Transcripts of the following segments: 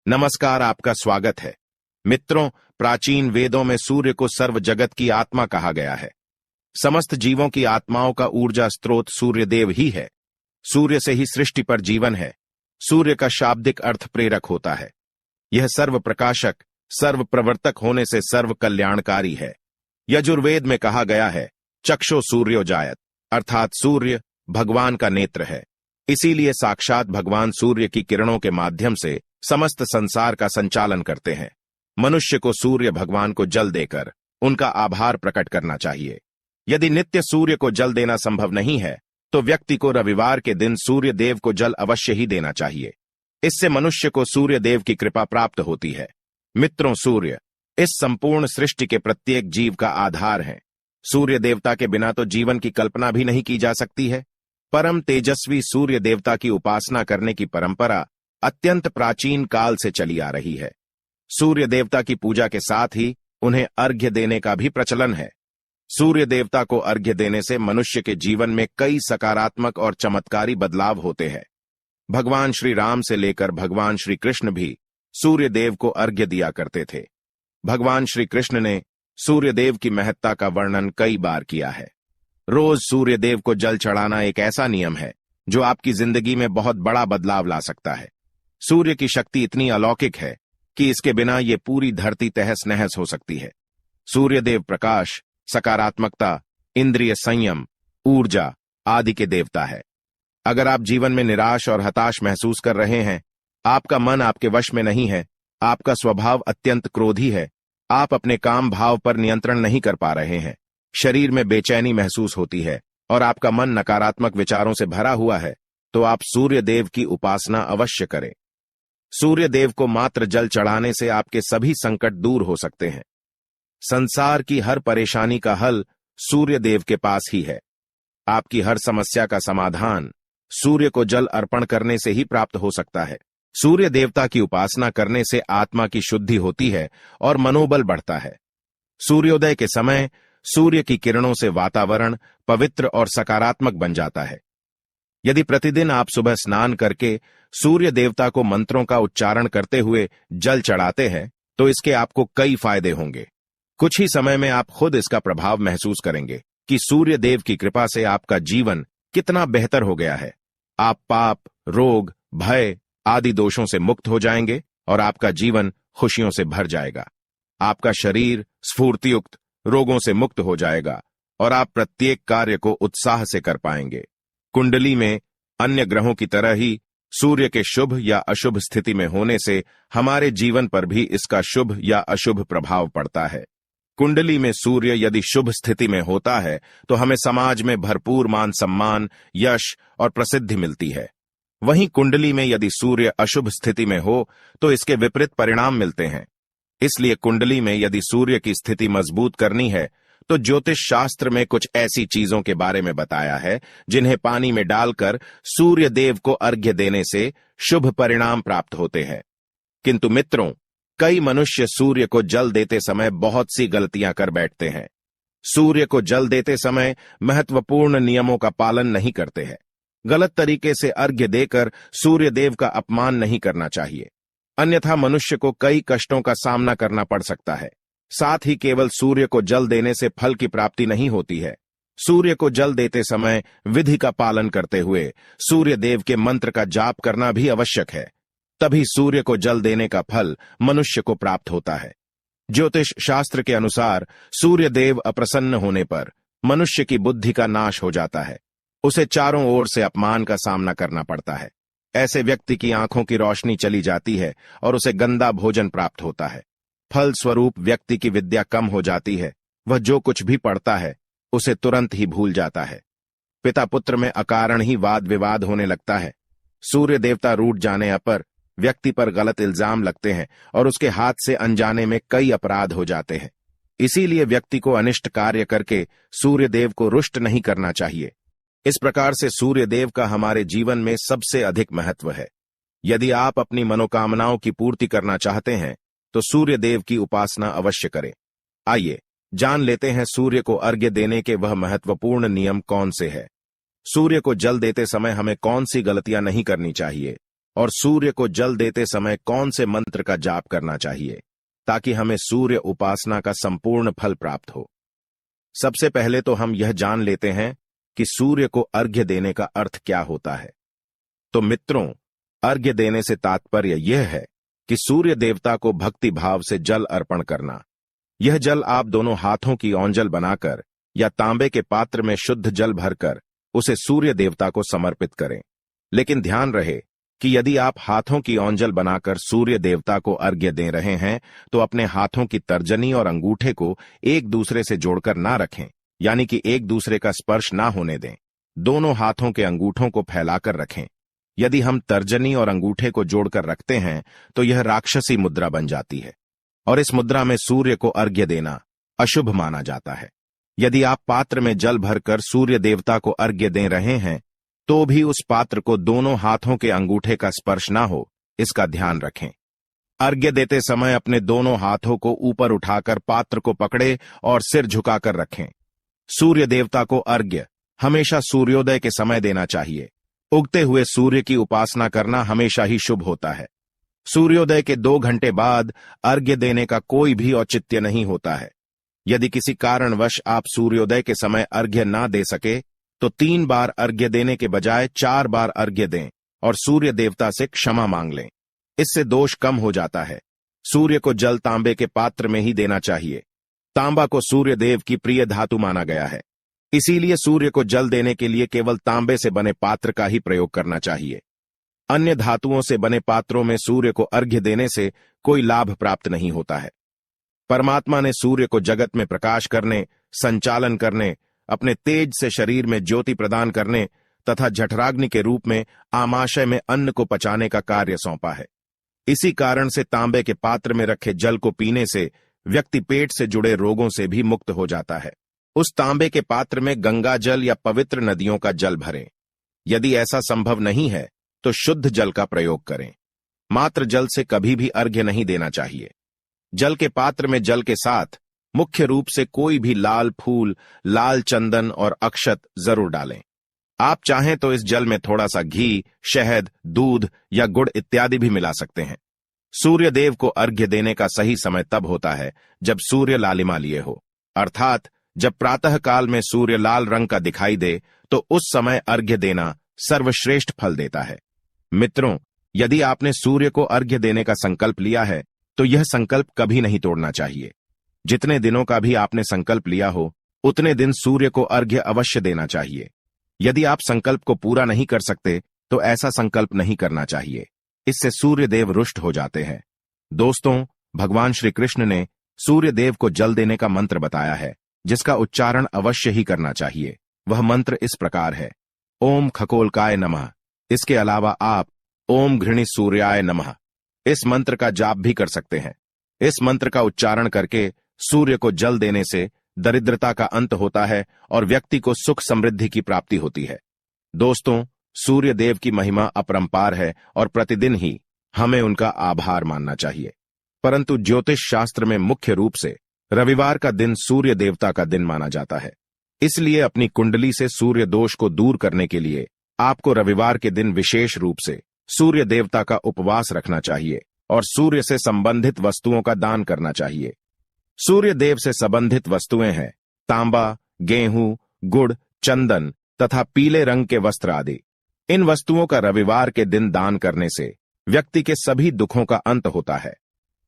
नमस्कार, आपका स्वागत है। मित्रों, प्राचीन वेदों में सूर्य को सर्व जगत की आत्मा कहा गया है। समस्त जीवों की आत्माओं का ऊर्जा स्रोत सूर्यदेव ही है। सूर्य से ही सृष्टि पर जीवन है। सूर्य का शाब्दिक अर्थ प्रेरक होता है। यह सर्व प्रकाशक, सर्व प्रवर्तक होने से सर्व कल्याणकारी है। यजुर्वेद में कहा गया है, चक्षो सूर्योजायत, अर्थात सूर्य भगवान का नेत्र है। इसीलिए साक्षात भगवान सूर्य की किरणों के माध्यम से समस्त संसार का संचालन करते हैं। मनुष्य को सूर्य भगवान को जल देकर उनका आभार प्रकट करना चाहिए। यदि नित्य सूर्य को जल देना संभव नहीं है, तो व्यक्ति को रविवार के दिन सूर्य देव को जल अवश्य ही देना चाहिए। इससे मनुष्य को सूर्य देव की कृपा प्राप्त होती है। मित्रों, सूर्य इस संपूर्ण सृष्टि के प्रत्येक जीव का आधार है। सूर्य देवता के बिना तो जीवन की कल्पना भी नहीं की जा सकती है। परम तेजस्वी सूर्य देवता की उपासना करने की परंपरा अत्यंत प्राचीन काल से चली आ रही है। सूर्य देवता की पूजा के साथ ही उन्हें अर्घ्य देने का भी प्रचलन है। सूर्य देवता को अर्घ्य देने से मनुष्य के जीवन में कई सकारात्मक और चमत्कारी बदलाव होते हैं। भगवान श्री राम से लेकर भगवान श्री कृष्ण भी सूर्य देव को अर्घ्य दिया करते थे। भगवान श्री कृष्ण ने सूर्य देव की महत्ता का वर्णन कई बार किया है। रोज सूर्य देव को जल चढ़ाना एक ऐसा नियम है जो आपकी जिंदगी में बहुत बड़ा बदलाव ला सकता है। सूर्य की शक्ति इतनी अलौकिक है कि इसके बिना ये पूरी धरती तहस नहस हो सकती है। सूर्यदेव प्रकाश, सकारात्मकता, इंद्रिय संयम, ऊर्जा आदि के देवता है। अगर आप जीवन में निराश और हताश महसूस कर रहे हैं, आपका मन आपके वश में नहीं है, आपका स्वभाव अत्यंत क्रोधी है, आप अपने काम भाव पर नियंत्रण नहीं कर पा रहे हैं, शरीर में बेचैनी महसूस होती है और आपका मन नकारात्मक विचारों से भरा हुआ है, तो आप सूर्य देव की उपासना अवश्य करें। सूर्य देव को मात्र जल चढ़ाने से आपके सभी संकट दूर हो सकते हैं। संसार की हर परेशानी का हल सूर्य देव के पास ही है। आपकी हर समस्या का समाधान सूर्य को जल अर्पण करने से ही प्राप्त हो सकता है। सूर्य देवता की उपासना करने से आत्मा की शुद्धि होती है और मनोबल बढ़ता है। सूर्योदय के समय सूर्य की किरणों से वातावरण पवित्र और सकारात्मक बन जाता है। यदि प्रतिदिन आप सुबह स्नान करके सूर्य देवता को मंत्रों का उच्चारण करते हुए जल चढ़ाते हैं, तो इसके आपको कई फायदे होंगे। कुछ ही समय में आप खुद इसका प्रभाव महसूस करेंगे कि सूर्य देव की कृपा से आपका जीवन कितना बेहतर हो गया है। आप पाप, रोग, भय आदि दोषों से मुक्त हो जाएंगे और आपका जीवन खुशियों से भर जाएगा। आपका शरीर स्फूर्तियुक्त, रोगों से मुक्त हो जाएगा और आप प्रत्येक कार्य को उत्साह से कर पाएंगे। कुंडली में अन्य ग्रहों की तरह ही सूर्य के शुभ या अशुभ स्थिति में होने से हमारे जीवन पर भी इसका शुभ या अशुभ प्रभाव पड़ता है। कुंडली में सूर्य यदि शुभ स्थिति में होता है तो हमें समाज में भरपूर मान सम्मान, यश और प्रसिद्धि मिलती है। वहीं कुंडली में यदि सूर्य अशुभ स्थिति में हो तो इसके विपरीत परिणाम मिलते हैं। इसलिए कुंडली में यदि सूर्य की स्थिति मजबूत करनी है तो ज्योतिष शास्त्र में कुछ ऐसी चीजों के बारे में बताया है जिन्हें पानी में डालकर सूर्य देव को अर्घ्य देने से शुभ परिणाम प्राप्त होते हैं। किंतु मित्रों, कई मनुष्य सूर्य को जल देते समय बहुत सी गलतियां कर बैठते हैं। सूर्य को जल देते समय महत्वपूर्ण नियमों का पालन नहीं करते हैं। गलत तरीके से अर्घ्य देकर सूर्य देव का अपमान नहीं करना चाहिए, अन्यथा मनुष्य को कई कष्टों का सामना करना पड़ सकता है। साथ ही केवल सूर्य को जल देने से फल की प्राप्ति नहीं होती है। सूर्य को जल देते समय विधि का पालन करते हुए सूर्य देव के मंत्र का जाप करना भी आवश्यक है। तभी सूर्य को जल देने का फल मनुष्य को प्राप्त होता है। ज्योतिष शास्त्र के अनुसार सूर्य देव अप्रसन्न होने पर मनुष्य की बुद्धि का नाश हो जाता है। उसे चारों ओर से अपमान का सामना करना पड़ता है। ऐसे व्यक्ति की आंखों की रोशनी चली जाती है और उसे गंदा भोजन प्राप्त होता है। फल स्वरूप व्यक्ति की विद्या कम हो जाती है। वह जो कुछ भी पढ़ता है उसे तुरंत ही भूल जाता है। पिता पुत्र में अकारण ही वाद विवाद होने लगता है। सूर्य देवता रूठ जाने पर व्यक्ति पर गलत इल्जाम लगते हैं और उसके हाथ से अनजाने में कई अपराध हो जाते हैं। इसीलिए व्यक्ति को अनिष्ट कार्य करके सूर्य देव को रुष्ट नहीं करना चाहिए। इस प्रकार से सूर्य देव का हमारे जीवन में सबसे अधिक महत्व है। यदि आप अपनी मनोकामनाओं की पूर्ति करना चाहते हैं तो सूर्य देव की उपासना अवश्य करें। आइए जान लेते हैं सूर्य को अर्घ्य देने के वह महत्वपूर्ण नियम कौन से हैं। सूर्य को जल देते समय हमें कौन सी गलतियां नहीं करनी चाहिए। और सूर्य को जल देते समय कौन से मंत्र का जाप करना चाहिए ताकि हमें सूर्य उपासना का संपूर्ण फल प्राप्त हो। सबसे पहले तो हम यह जान लेते हैं कि सूर्य को अर्घ्य देने का अर्थ क्या होता है। तो मित्रों, अर्घ्य देने से तात्पर्य यह है कि सूर्य देवता को भक्ति भाव से जल अर्पण करना। यह जल आप दोनों हाथों की औंजल बनाकर या तांबे के पात्र में शुद्ध जल भरकर उसे सूर्य देवता को समर्पित करें। लेकिन ध्यान रहे कि यदि आप हाथों की औंजल बनाकर सूर्य देवता को अर्घ्य दे रहे हैं तो अपने हाथों की तर्जनी और अंगूठे को एक दूसरे से जोड़कर ना रखें, यानी कि एक दूसरे का स्पर्श ना होने दें। दोनों हाथों के अंगूठों को फैलाकर रखें। यदि हम तर्जनी और अंगूठे को जोड़कर रखते हैं तो यह राक्षसी मुद्रा बन जाती है और इस मुद्रा में सूर्य को अर्घ्य देना अशुभ माना जाता है। यदि आप पात्र में जल भरकर सूर्य देवता को अर्घ्य दे रहे हैं तो भी उस पात्र को दोनों हाथों के अंगूठे का स्पर्श ना हो, इसका ध्यान रखें। अर्घ्य देते समय अपने दोनों हाथों को ऊपर उठाकर पात्र को पकड़े और सिर झुकाकर रखें। सूर्य देवता को अर्घ्य हमेशा सूर्योदय के समय देना चाहिए। उगते हुए सूर्य की उपासना करना हमेशा ही शुभ होता है। सूर्योदय के 2 घंटे बाद अर्घ्य देने का कोई भी औचित्य नहीं होता है। यदि किसी कारणवश आप सूर्योदय के समय अर्घ्य ना दे सके तो 3 बार अर्घ्य देने के बजाय 4 बार अर्घ्य दें और सूर्य देवता से क्षमा मांग लें। इससे दोष कम हो जाता है। सूर्य को जल तांबे के पात्र में ही देना चाहिए। तांबा को सूर्य देव की प्रिय धातु माना गया है, इसीलिए सूर्य को जल देने के लिए केवल तांबे से बने पात्र का ही प्रयोग करना चाहिए। अन्य धातुओं से बने पात्रों में सूर्य को अर्घ्य देने से कोई लाभ प्राप्त नहीं होता है। परमात्मा ने सूर्य को जगत में प्रकाश करने, संचालन करने, अपने तेज से शरीर में ज्योति प्रदान करने तथा जठराग्नि के रूप में आमाशय में अन्न को पचाने का कार्य सौंपा है। इसी कारण से तांबे के पात्र में रखे जल को पीने से व्यक्ति पेट से जुड़े रोगों से भी मुक्त हो जाता है। उस तांबे के पात्र में गंगा जल या पवित्र नदियों का जल भरें। यदि ऐसा संभव नहीं है तो शुद्ध जल का प्रयोग करें। मात्र जल से कभी भी अर्घ्य नहीं देना चाहिए। जल के पात्र में जल के साथ मुख्य रूप से कोई भी लाल फूल, लाल चंदन और अक्षत जरूर डालें। आप चाहें तो इस जल में थोड़ा सा घी, शहद, दूध या गुड़ इत्यादि भी मिला सकते हैं। सूर्य देव को अर्घ्य देने का सही समय तब होता है जब सूर्य लालिमा लिए हो, अर्थात जब प्रातः काल में सूर्य लाल रंग का दिखाई दे तो उस समय अर्घ्य देना सर्वश्रेष्ठ फल देता है। मित्रों, यदि आपने सूर्य को अर्घ्य देने का संकल्प लिया है तो यह संकल्प कभी नहीं तोड़ना चाहिए। जितने दिनों का भी आपने संकल्प लिया हो उतने दिन सूर्य को अर्घ्य अवश्य देना चाहिए। यदि आप संकल्प को पूरा नहीं कर सकते तो ऐसा संकल्प नहीं करना चाहिए, इससे सूर्य देव रुष्ट हो जाते हैं। दोस्तों, भगवान श्री कृष्ण ने सूर्य देव को जल देने का मंत्र बताया है जिसका उच्चारण अवश्य ही करना चाहिए। वह मंत्र इस प्रकार है: ओम खगोलकाय नमः। इसके अलावा आप ओम घृणी सूर्याय नमः इस मंत्र का जाप भी कर सकते हैं। इस मंत्र का उच्चारण करके सूर्य को जल देने से दरिद्रता का अंत होता है और व्यक्ति को सुख समृद्धि की प्राप्ति होती है। दोस्तों, सूर्य देव की महिमा अपरंपार है और प्रतिदिन ही हमें उनका आभार मानना चाहिए। परंतु ज्योतिष शास्त्र में मुख्य रूप से रविवार का दिन सूर्य देवता का दिन माना जाता है। इसलिए अपनी कुंडली से सूर्य दोष को दूर करने के लिए आपको रविवार के दिन विशेष रूप से सूर्य देवता का उपवास रखना चाहिए और सूर्य से संबंधित वस्तुओं का दान करना चाहिए। सूर्य देव से संबंधित वस्तुएं हैं तांबा, गेहूं, गुड़, चंदन तथा पीले रंग के वस्त्र आदि। इन वस्तुओं का रविवार के दिन दान करने से व्यक्ति के सभी दुखों का अंत होता है।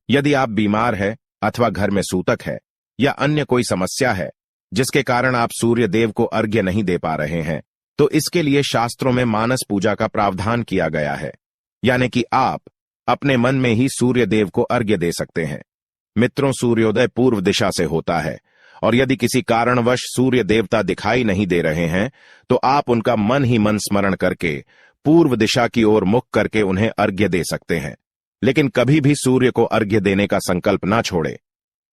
यदि आप बीमार है अथवा घर में सूतक है या अन्य कोई समस्या है जिसके कारण आप सूर्य देव को अर्घ्य नहीं दे पा रहे हैं तो इसके लिए शास्त्रों में मानस पूजा का प्रावधान किया गया है, यानी कि आप अपने मन में ही सूर्य देव को अर्घ्य दे सकते हैं। मित्रों, सूर्योदय पूर्व दिशा से होता है और यदि किसी कारणवश सूर्य देवता दिखाई नहीं दे रहे हैं तो आप उनका मन ही मन स्मरण करके पूर्व दिशा की ओर मुख करके उन्हें अर्घ्य दे सकते हैं। लेकिन कभी भी सूर्य को अर्घ्य देने का संकल्प ना छोड़े।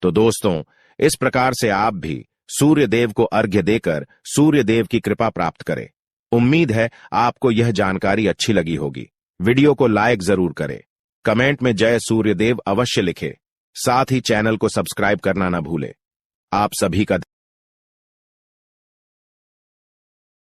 तो दोस्तों, इस प्रकार से आप भी सूर्य देव को अर्घ्य देकर सूर्य देव की कृपा प्राप्त करें। उम्मीद है आपको यह जानकारी अच्छी लगी होगी। वीडियो को लाइक जरूर करें, कमेंट में जय सूर्य देव अवश्य लिखें, साथ ही चैनल को सब्सक्राइब करना ना भूलें। आप सभी का